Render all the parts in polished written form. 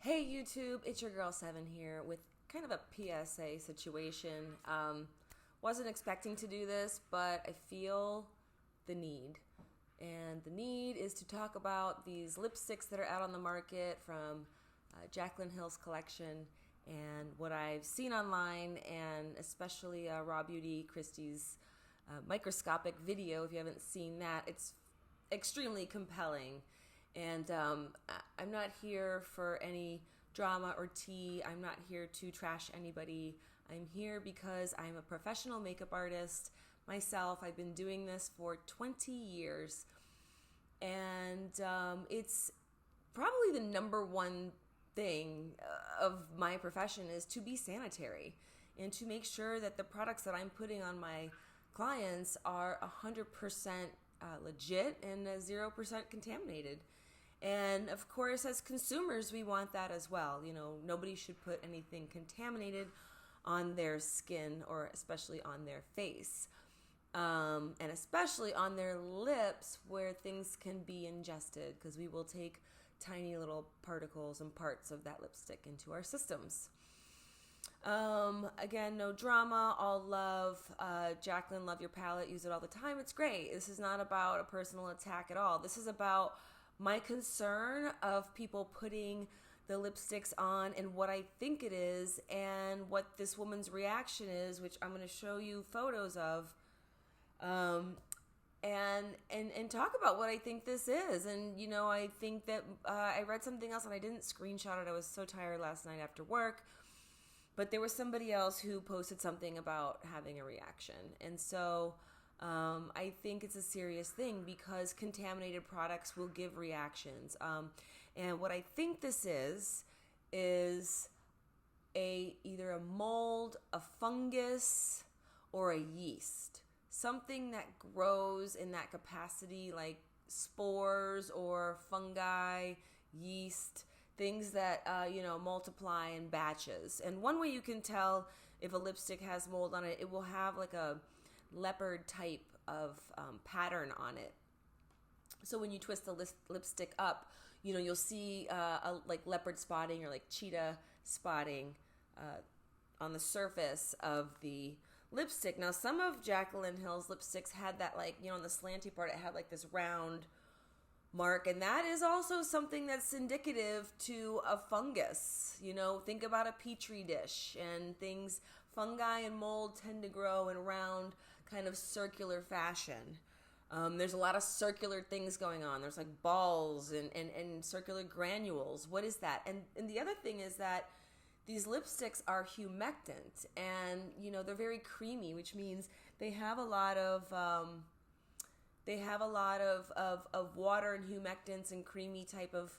Hey YouTube, it's your girl Seven here with kind of a PSA situation. Wasn't expecting to do this, but I feel the need. And the need is to talk about these lipsticks that are out on the market from Jaclyn Hill's collection and what I've seen online, and especially Raw Beauty Kristi's microscopic video. If you haven't seen that, it's extremely compelling. And I'm not here for any drama or tea. I'm not here to trash anybody. I'm here because I'm a professional makeup artist myself. I've been doing this for 20 years. And it's probably the number one thing of my profession is to be sanitary and to make sure that the products that I'm putting on my clients are 100% legit and 0% contaminated. And of course, as consumers, we want that as well. You know, nobody should put anything contaminated on their skin or especially on their face. And especially on their lips where things can be ingested, because we will take tiny little particles and parts of that lipstick into our systems. Again, no drama, all love. Jaclyn, love your palette, use it all the time. It's great. This is not about a personal attack at all. This is about my concern of people putting the lipsticks on and what I think it is and what this woman's reaction is, which I'm going to show you photos of, and talk about what I think this is. And, you know, I think that I read something else and I didn't screenshot it. I was so tired last night after work. But there was somebody else who posted something about having a reaction. And so I think it's a serious thing because contaminated products will give reactions. And what I think this is either a mold, a fungus, or a yeast. Something that grows in that capacity, like spores or fungi, yeast, things that, multiply in batches. And one way you can tell if a lipstick has mold on it, it will have like a leopard type of pattern on it. So when you twist the lipstick up, you know, you'll see like leopard spotting or like cheetah spotting on the surface of the lipstick. Now, some of Jaclyn Hill's lipsticks had that, like, you know, on the slanty part, it had like this round mark, and that is also something that's indicative to a fungus. You know, think about a petri dish and things. Fungi and mold tend to grow in round, kind of circular fashion. There's a lot of circular things going on. There's like balls and circular granules. What is that? And the other thing is that these lipsticks are humectant, and, you know, they're very creamy, which means they have a lot of water and humectants and creamy type of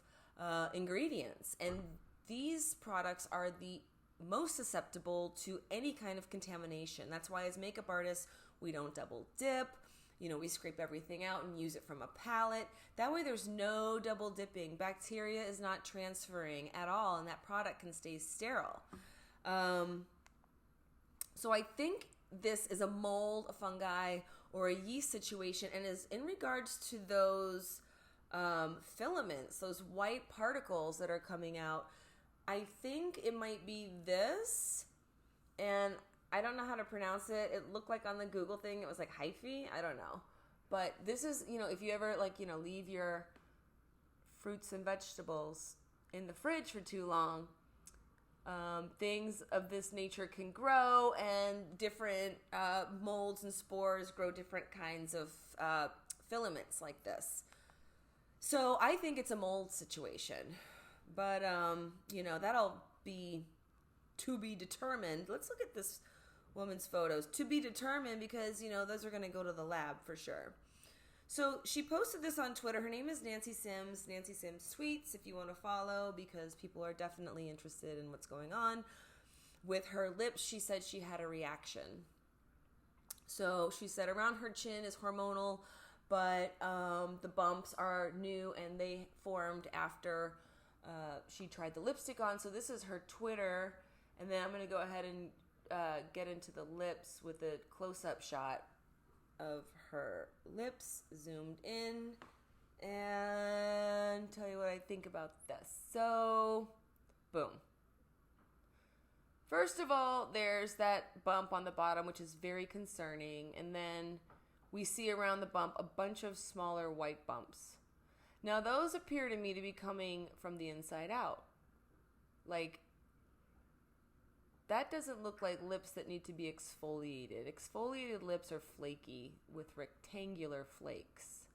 ingredients. And these products are the most susceptible to any kind of contamination. That's why as makeup artists, we don't double dip. You know, we scrape everything out and use it from a palette. That way there's no double dipping. Bacteria is not transferring at all, and that product can stay sterile. So I think this is a mold, a fungi, or a yeast situation, and is in regards to those filaments, those white particles that are coming out. I think it might be this, and I don't know how to pronounce it. It looked like on the Google thing, it was like hyphae. I don't know. But this is, you know, if you ever, like, you know, leave your fruits and vegetables in the fridge for too long, things of this nature can grow, and different molds and spores grow different kinds of filaments like this. So I think it's a mold situation, but you know, that'll be to be determined. Let's look at this woman's photos. To be determined, because, you know, those are going to go to the lab for sure. So she posted this on Twitter. Her name is Nancy Sims, Nancy Sims Sweets, if you want to follow, because people are definitely interested in what's going on with her lips. She said she had a reaction. So she said around her chin is hormonal, but the bumps are new, and they formed after she tried the lipstick on. So this is her Twitter, and then I'm going to go ahead and get into the lips with a close-up shot of her lips zoomed in and tell you what I think about this. So Boom. First of all, there's that bump on the bottom, which is very concerning. And then we see around the bump a bunch of smaller white bumps. Now, those appear to me to be coming from the inside out. Like, that doesn't look like lips that need to be exfoliated. Exfoliated lips are flaky with rectangular flakes.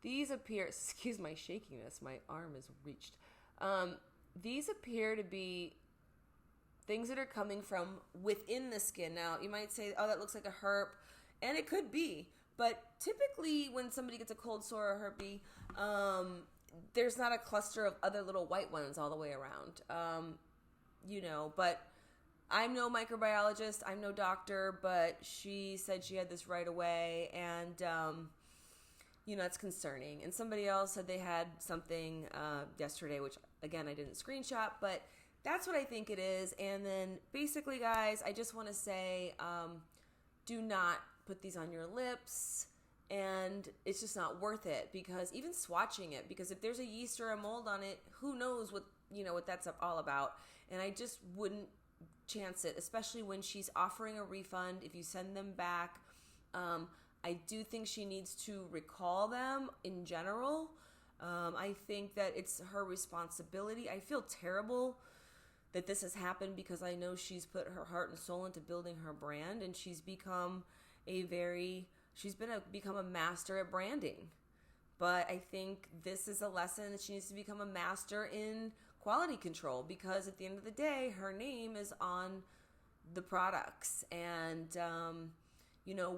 These appear, excuse my shakiness, my arm is reached. These appear to be things that are coming from within the skin. Now, you might say, oh, that looks like a herp, and it could be. But typically, when somebody gets a cold sore or herpes, there's not a cluster of other little white ones all the way around. But I'm no microbiologist, I'm no doctor, but she said she had this right away, and, it's concerning. And somebody else said they had something yesterday, which, again, I didn't screenshot, but that's what I think it is. And then, basically, guys, I just want to say, do not put these on your lips, and it's just not worth it, because even swatching it, because if there's a yeast or a mold on it, who knows what that's all about. And I just wouldn't chance it, especially when she's offering a refund if you send them back. I do think she needs to recall them in general. I think that it's her responsibility. I feel terrible that this has happened, because I know she's put her heart and soul into building her brand, and she's become become a master at branding. But I think this is a lesson that she needs to become a master in quality control, because at the end of the day, her name is on the products. And,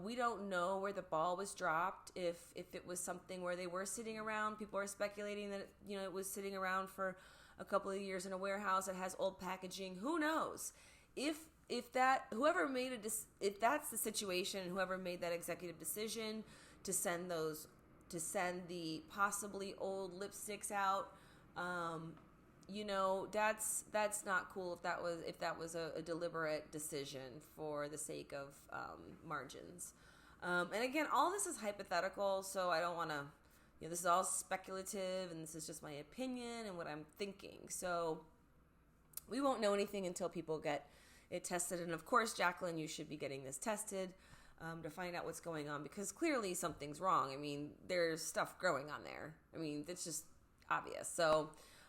we don't know where the ball was dropped. If it was something where they were sitting around, people are speculating that, it was sitting around for a couple of years in a warehouse that has old packaging. Who knows? If that's the situation, whoever made that executive decision to send the possibly old lipsticks out, that's not cool if that was a deliberate decision for the sake of margins. And again, all this is hypothetical, so I don't want to, this is all speculative, and this is just my opinion and what I'm thinking. So we won't know anything until people get it tested. And of course, Jaclyn, you should be getting this tested to find out what's going on, because clearly something's wrong. I mean, there's stuff growing on there. I mean, it's just obvious. So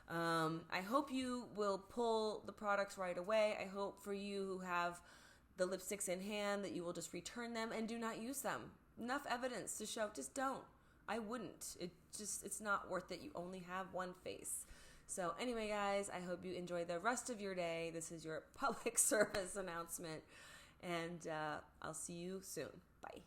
I hope you will pull the products right away. I hope for you who have the lipsticks in hand that you will just return them and do not use them. Enough evidence to show, just don't. I wouldn't. It's not worth it. You only have one face. So anyway, guys, I hope you enjoy the rest of your day. This is your public service announcement, and I'll see you soon. Bye.